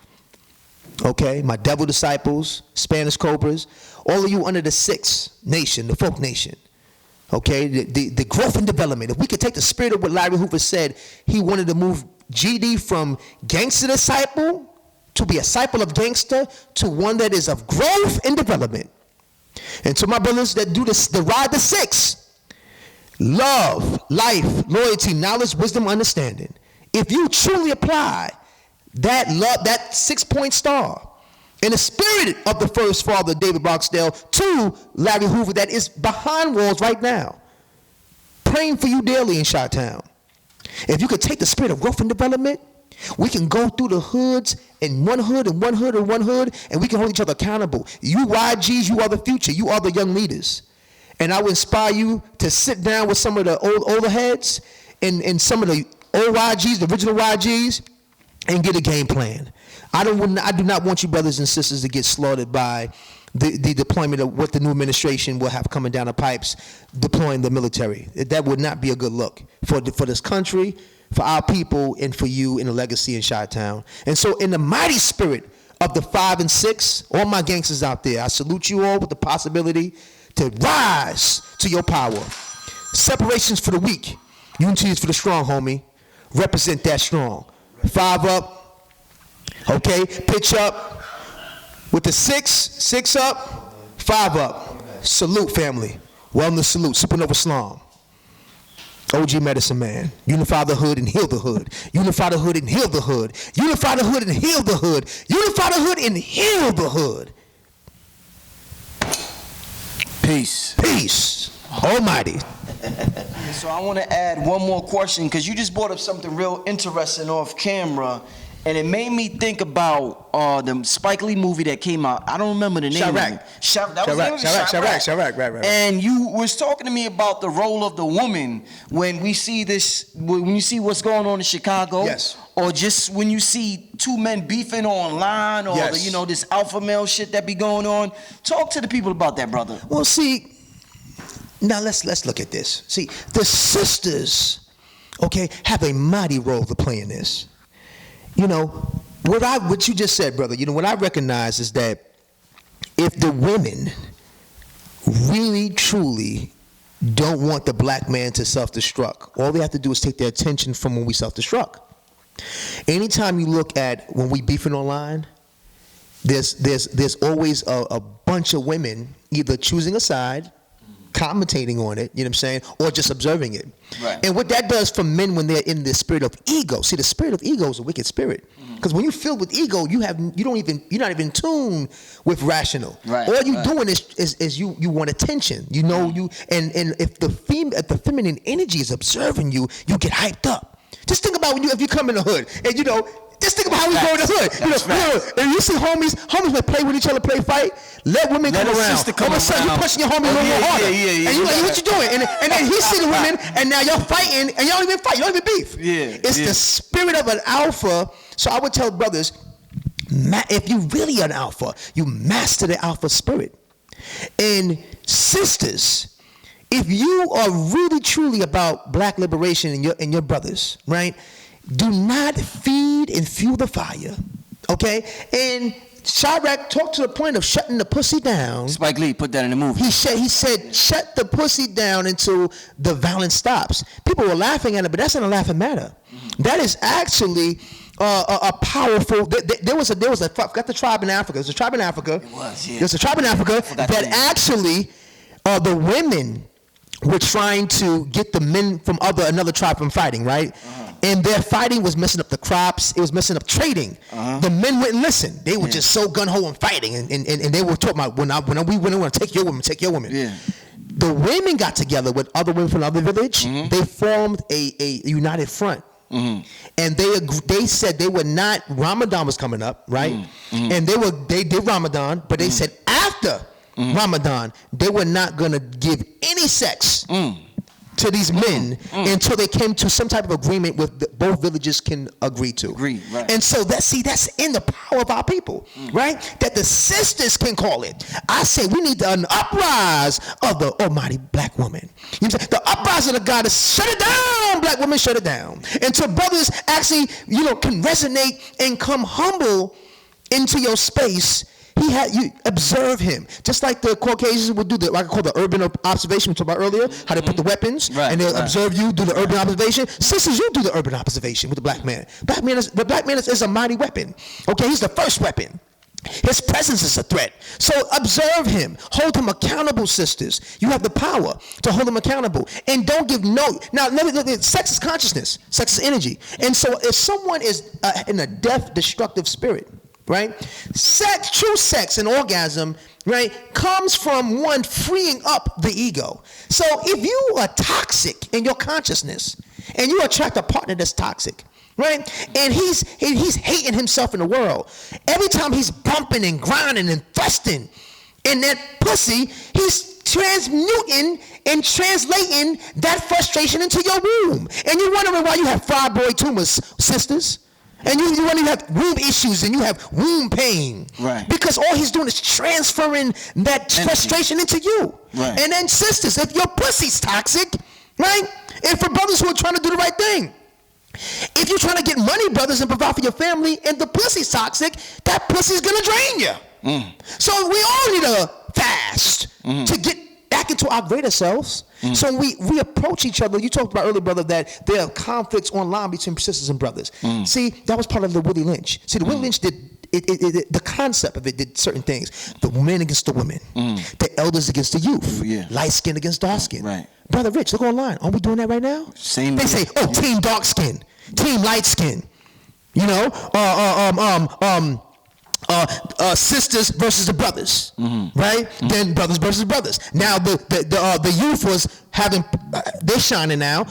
okay, my devil disciples, Spanish cobras, all of you under the 6 nation, the folk nation, okay, the growth and development. If we could take the spirit of what Larry Hoover said, he wanted to move GD from gangster disciple to be a disciple of gangster to one that is of growth and development. And to my brothers that do this, that ride the 6, love, life, loyalty, knowledge, wisdom, understanding. If you truly apply that love, that 6-point star, in the spirit of the first father, David Barksdale, to Larry Hoover, that is behind walls right now, praying for you daily in Chi-Town. If you could take the spirit of growth and development, we can go through the hoods in one hood and one hood and one hood, and we can hold each other accountable. You YGs, you are the future. You are the young leaders. And I would inspire you to sit down with some of the older heads and some of the old YGs, the original YGs, and get a game plan. I do not want you brothers and sisters to get slaughtered by the deployment of what the new administration will have coming down the pipes, deploying the military. That would not be a good look for this country, for our people, and for you in the legacy in Chi-Town. And so in the mighty spirit of the 5 and 6, all my gangsters out there, I salute you all with the possibility to rise to your power. Separations for the weak, unity is for the strong, homie. Represent that strong. 5 up, okay, pitch up. With the 6 up, 5 up. Salute, family. Wellness salute, SupaNova Slom. OG medicine man. Unify the hood and heal the hood. Unify the hood and heal the hood. Unify the hood and heal the hood. Unify the hood and heal the hood. Peace. Peace. Almighty. So I want to add one more question, because you just brought up something real interesting off camera, and it made me think about the Spike Lee movie that came out. I don't remember the name of it. Chirac. Right. And you was talking to me about the role of the woman when we see this, when you see what's going on in Chicago. Yes. Or just when you see 2 men beefing online, or yes, this alpha male shit that be going on. Talk to the people about that, brother. Well, see, now let's look at this. See, the sisters, okay, have a mighty role to play in this. What you just said, brother, what I recognize is that if the women really, truly don't want the black man to self-destruct. All they have to do is take their attention from when we self-destruct. Anytime you look at when we beefing online, there's always a bunch of women either choosing a side, commentating on it, you know what I'm saying, or just observing it. Right. And what that does for men when they're in the spirit of ego. See, the spirit of ego is a wicked spirit. Because when you're filled with ego, you're not even in tune with rational. Right. All you doing is you want attention. You know and if the feminine energy is observing you, you get hyped up. Just think about if you come in the hood and just think about how we go in the hood. And you see homies may play with each other, fight. Let women come around. All of a sudden, you're pushing your homie a little more harder. And you're like, what you doing? And then he see the women, and now you're fighting, and you don't even fight. You don't even beef. It's the spirit of an alpha. So I would tell brothers, if you really are an alpha, you master the alpha spirit. And sisters, if you are really truly about black liberation and your brothers, right? Do not feed and fuel the fire, okay? And Chirac talked to the point of shutting the pussy down. Spike Lee put that in the movie. He said, shut the pussy down until the violence stops. People were laughing at it, but that's not a laughing matter. That is actually a powerful. There was a forgot the tribe in Africa. There's a tribe in Africa. It was, yeah. There's a tribe in Africa that actually the women were trying to get the men from another tribe from fighting, right? And their fighting was messing up the crops. It was messing up trading. The men wouldn't listen. They were just so gun-ho and fighting. And they were talking about, when we want to take your women, take your women. Yeah. The women got together with other women from another village. They formed a united front. And they said they would not, Ramadan was coming up, right? And they did Ramadan, but they said after Ramadan, they were not going to give any sex to these men until they came to some type of agreement with both villages can agree to. Right. And so that's in the power of our people, right? That the sisters can call it. I say we need an uprise of the almighty black woman. You know what I'm saying? The uprise of the goddess, shut it down, black women, shut it down. Until brothers actually, can resonate and come humble into your space. You observe him, just like the Caucasians would do what I call the urban observation we talked about earlier. How they put the weapons, and they'll observe you, do the urban observation. Sisters, you do the urban observation with the black man. The black man is a mighty weapon. Okay, he's the first weapon. His presence is a threat. So observe him, hold him accountable, sisters. You have the power to hold him accountable, and don't give no. Now, sex is consciousness, sex is energy, and so if someone is in a death, destructive spirit. Right? True sex and orgasm, right, comes from one freeing up the ego. So if you are toxic in your consciousness and you attract a partner that's toxic, right, and he's hating himself in the world, every time he's bumping and grinding and thrusting in that pussy, he's transmuting and translating that frustration into your womb. And you're wondering why you have fibroid tumors, sisters. And you have womb issues and you have womb pain. Right. Because all he's doing is transferring that frustration into you. Right. And then sisters, if your pussy's toxic, right? And for brothers who are trying to do the right thing, if you're trying to get money, brothers, and provide for your family, and the pussy's toxic, that pussy's gonna drain you. So we all need to fast to get back into our greater selves. So we approach each other. You talked about earlier, brother, that there are conflicts online between sisters and brothers. See, that was part of the Willie Lynch. See, the Willie Lynch did the concept of it did certain things. The men against the women, the elders against the youth, light skin against dark skin. Right. Brother Rich, look online. Aren't we doing that right now? Same. They say, team dark skin, team light skin. Sisters versus the brothers, right? Then brothers versus brothers. Now the youth was having, they're shining now.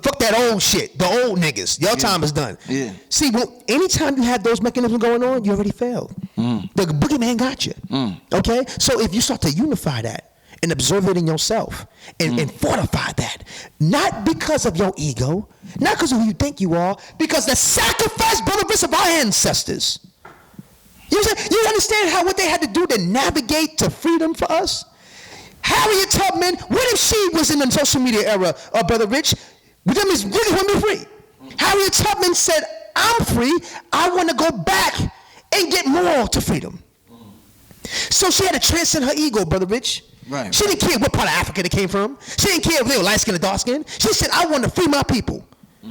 Fuck that old shit, the old niggas. Your time is done. Yeah. See, anytime you have those mechanisms going on, you already failed. The boogeyman got you. Okay, so if you start to unify that and observe it in yourself and fortify that, not because of your ego, not because of who you think you are, because the sacrifice, brother, of our ancestors. You understand what they had to do to navigate to freedom for us? Harriet Tubman, what if she was in the social media era, Brother Rich? With them is really want to be free. Harriet Tubman said, I'm free. I want to go back and get more to freedom. So she had to transcend her ego, Brother Rich. Right. She didn't care what part of Africa they came from. She didn't care if they were light skinned or dark skinned. She said, I want to free my people.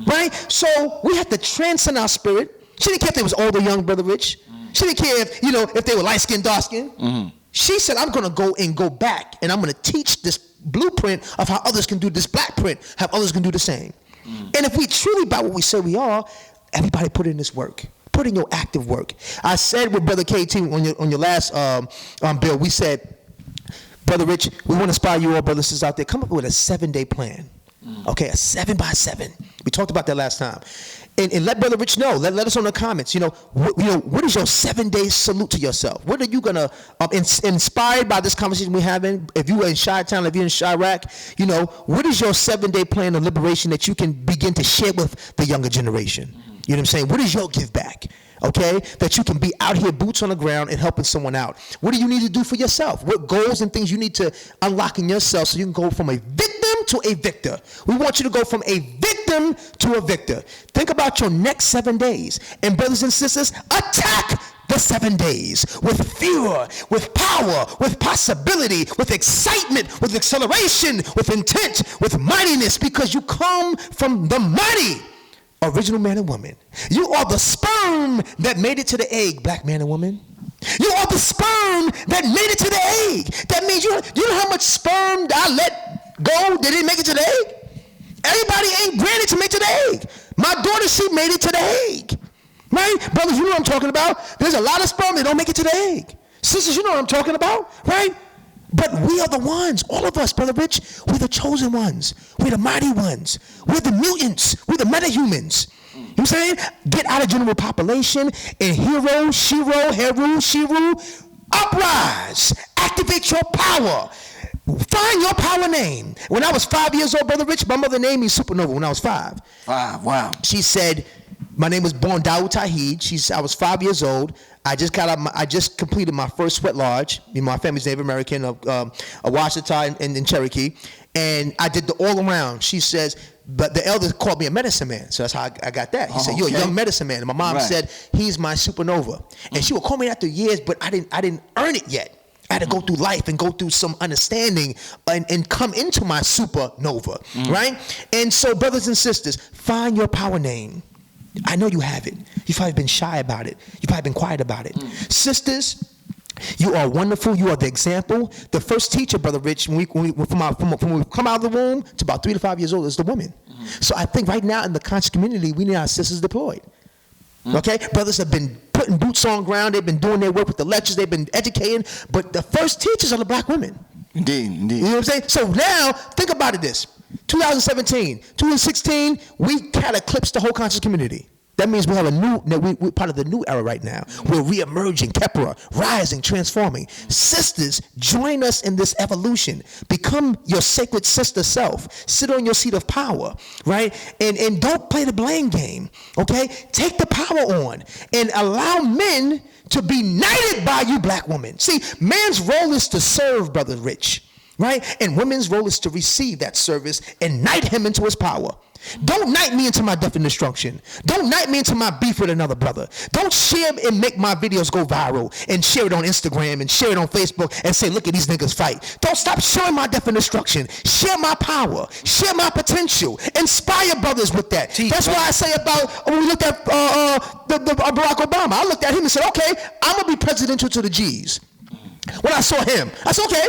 Right? So we have to transcend our spirit. She didn't care if they was old or young, Brother Rich. She didn't care if, if they were light skinned, dark skinned. She said, I'm going to go back and I'm going to teach this blueprint of how others can do this black print, how others can do the same. And if we truly about what we say we are, everybody put in this work. Put in your active work. I said with Brother KT on your last bill, we said, Brother Rich, we want to inspire you all brothers and sisters out there. Come up with a 7-day plan. Okay, a 7x7. We talked about that last time. And let Brother Rich know. Let us know in the comments. What is your 7-day salute to yourself? What are you gonna inspired by this conversation we're having? If you were in Chi-Town, if you're in Chirac, what is your 7-day plan of liberation that you can begin to share with the younger generation? You know what I'm saying? What is your give back? Okay, that you can be out here boots on the ground and helping someone out. What do you need to do for yourself? What goals and things you need to unlock in yourself so you can go from a victim to a victor? We want you to go from a victim to a victor. Think about your next 7 days. And brothers and sisters, attack the 7 days with fear, with power, with possibility, with excitement, with acceleration, with intent, with mightiness, because you come from the mighty original man and woman. You are the sperm that made it to the egg, black man and woman. You are the sperm that made it to the egg. That means you know how much sperm I let go that didn't make it to the egg? Everybody ain't granted to make it to the egg. My daughter, she made it to the egg. Right? Brothers, you know what I'm talking about. There's a lot of sperm that don't make it to the egg. Sisters, you know what I'm talking about. Right? But we are the ones, all of us, Brother Rich, we're the chosen ones. We're the mighty ones. We're the mutants. We're the metahumans. You know what I'm saying? Get out of general population and hero, shiro, heru, shiru, uprise. Activate your power. Find your power name. When I was 5 years old, Brother Rich, my mother named me Supernova when I was 5. Wow. She said, my name was born Dawood Tahid. I was 5 years old. I just completed my first sweat lodge. My family's Native American, a Washita and Cherokee, and I did the all around. She says, but the elders called me a medicine man, so that's how I got that. He said, "You're a young medicine man." And my mom said, "He's my supernova," and she would call me after years, but I didn't earn it yet. I had to go through life and go through some understanding and come into my supernova, right? And so, brothers and sisters, find your power name. I know you have it. You've probably been shy about it. You've probably been quiet about it. Sisters, you are wonderful. You are the example. The first teacher, Brother Rich, when we come out of the womb to about 3 to 5 years old, is the woman. So I think right now in the conscious community, we need our sisters deployed. Okay? Brothers have been putting boots on ground. They've been doing their work with the lectures. They've been educating. But the first teachers are the black women. Indeed. You know what I'm saying? So now, think about it this. 2017, 2016, we kind of eclipsed the whole conscious community. That means we have we're part of the new era right now. We're re-emerging, Kepra, rising, transforming. Sisters, join us in this evolution. Become your sacred sister self. Sit on your seat of power, right? And don't play the blame game, okay? Take the power on and allow men to be knighted by you, black women. See, man's role is to serve, Brother Rich, right? And women's role is to receive that service and knight him into his power. Don't knight me into my death and destruction. Don't knight me into my beef with another brother. Don't share and make my videos go viral and share it on Instagram and share it on Facebook and say, look at these niggas fight. Don't stop showing my death and destruction. Share my power. Share my potential. Inspire brothers with that. That's why I say about when we looked at Barack Obama. I looked at him and said, okay, I'm going to be presidential to the G's. When I saw him, I said, okay,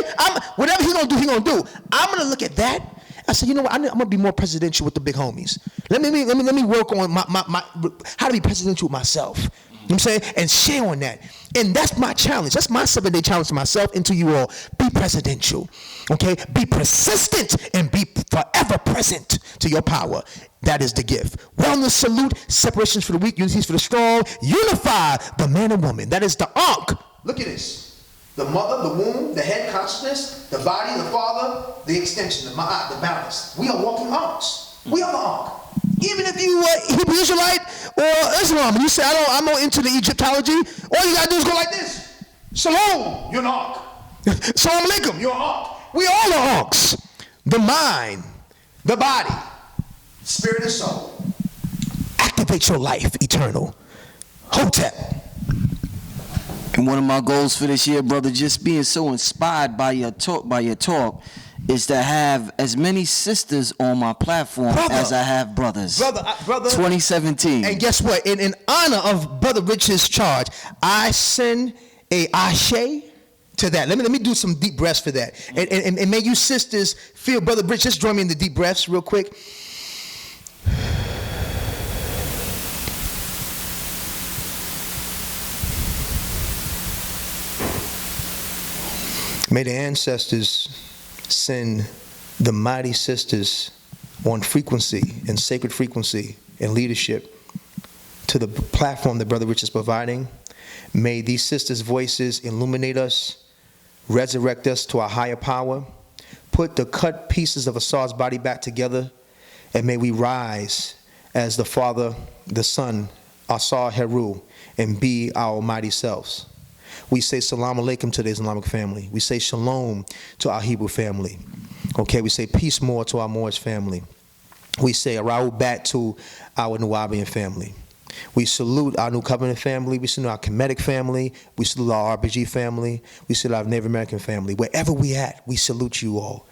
whatever he's going to do, he's going to do. I'm going to look at that. I said, you know what? I'm gonna be more presidential with the big homies. Let me work on my how to be presidential with myself. You know what I'm saying? And share on that. And that's my challenge. That's my 7-day challenge to myself and to you all. Be presidential. Okay? Be persistent and be forever present to your power. That is the gift. Wellness salute, separations for the weak, unities for the strong. Unify the man and woman. That is the Ankh. Look at this. The mother, the womb, the head consciousness, the body, the father, the extension, the ma'at, the balance. We are walking arcs. We are the ark. Even if you Hebrew Israelite or Islam, and you say, I'm not into the Egyptology, all you gotta do is go like this. Shalom, you're an ark. Salam alaikum, you're an ark. We all are arks. The mind, the body, spirit and soul. Activate your life, eternal. Hotep. And one of my goals for this year, brother, just being so inspired by your talk, is to have as many sisters on my platform as I have brothers. Brother. 2017. And guess what? In honor of Brother Rich's charge, I send a ashe to that. Let me do some deep breaths for that. And may you sisters feel, Brother Rich, just join me in the deep breaths real quick. May the ancestors send the mighty sisters on frequency and sacred frequency and leadership to the platform that Brother Rich is providing. May these sisters' voices illuminate us, resurrect us to our higher power, put the cut pieces of Asar's body back together, and may we rise as the Father, the Son, Asar Heru, and be our almighty selves. We say salam alaikum to the Islamic family. We say shalom to our Hebrew family. Okay, we say peace more to our Moorish family. We say arau bat to our Nuwabian family. We salute our New Covenant family. We salute our Kemetic family. We salute our RBG family. We salute our Native American family. Wherever we at, we salute you all.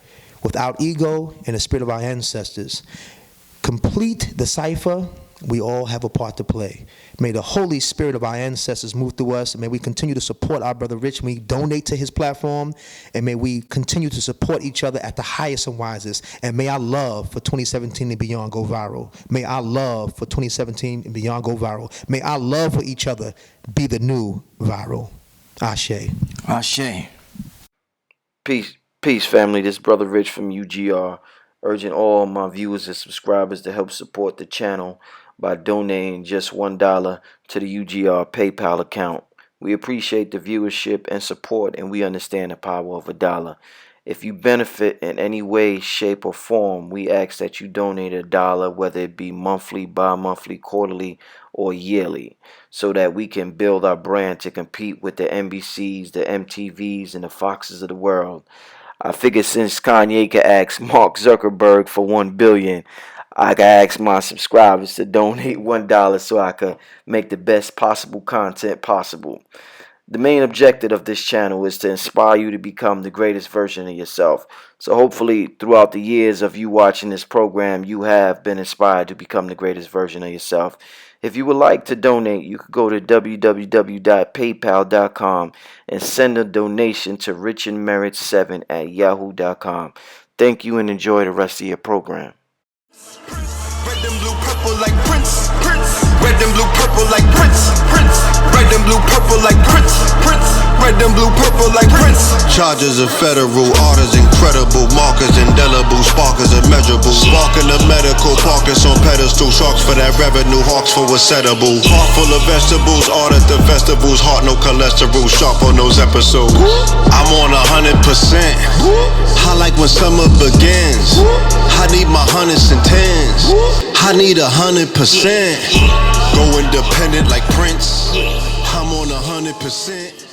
Without ego and the spirit of our ancestors. Complete the cipher. We all have a part to play. May the Holy Spirit of our ancestors move through us, and may we continue to support our brother Rich. May we donate to his platform, and may we continue to support each other at the highest and wisest. And may our love for 2017 and beyond go viral. May our love for 2017 and beyond go viral. May our love for each other be the new viral. Ashe. Ashe. Peace, family. This brother Rich from UGR, urging all my viewers and subscribers to help support the channel by donating just $1 to the UGR PayPal account. We appreciate the viewership and support, and we understand the power of $1. If you benefit in any way, shape, or form, we ask that you donate $1, whether it be monthly, bi-monthly, quarterly, or yearly, so that we can build our brand to compete with the NBCs, the MTVs, and the Foxes of the world. I figured since Kanye could ask Mark Zuckerberg for $1 billion, I could ask my subscribers to donate $1 so I could make the best possible content possible. The main objective of this channel is to inspire you to become the greatest version of yourself. So hopefully throughout the years of you watching this program, you have been inspired to become the greatest version of yourself. If you would like to donate, you could go to www.paypal.com and send a donation to richandmerit7@yahoo.com. Thank you and enjoy the rest of your program. Red and blue purple like Prince, Prince. Red and blue purple like Prince, Prince. Red and blue purple like Prince, Prince. Red and blue purple like Prince. Charges of federal orders, incredible markers, indelible sparkers, immeasurable. Sparking the medical carcass on pedestal, sharks for that revenue, hawks for what's edible. Heart full of vegetables, art at the festivals, heart no cholesterol, sharp on those episodes. I'm on 100%. I like when summer begins. I need my hundreds and tens. I need 100%. Go independent like Prince. I'm on 100%.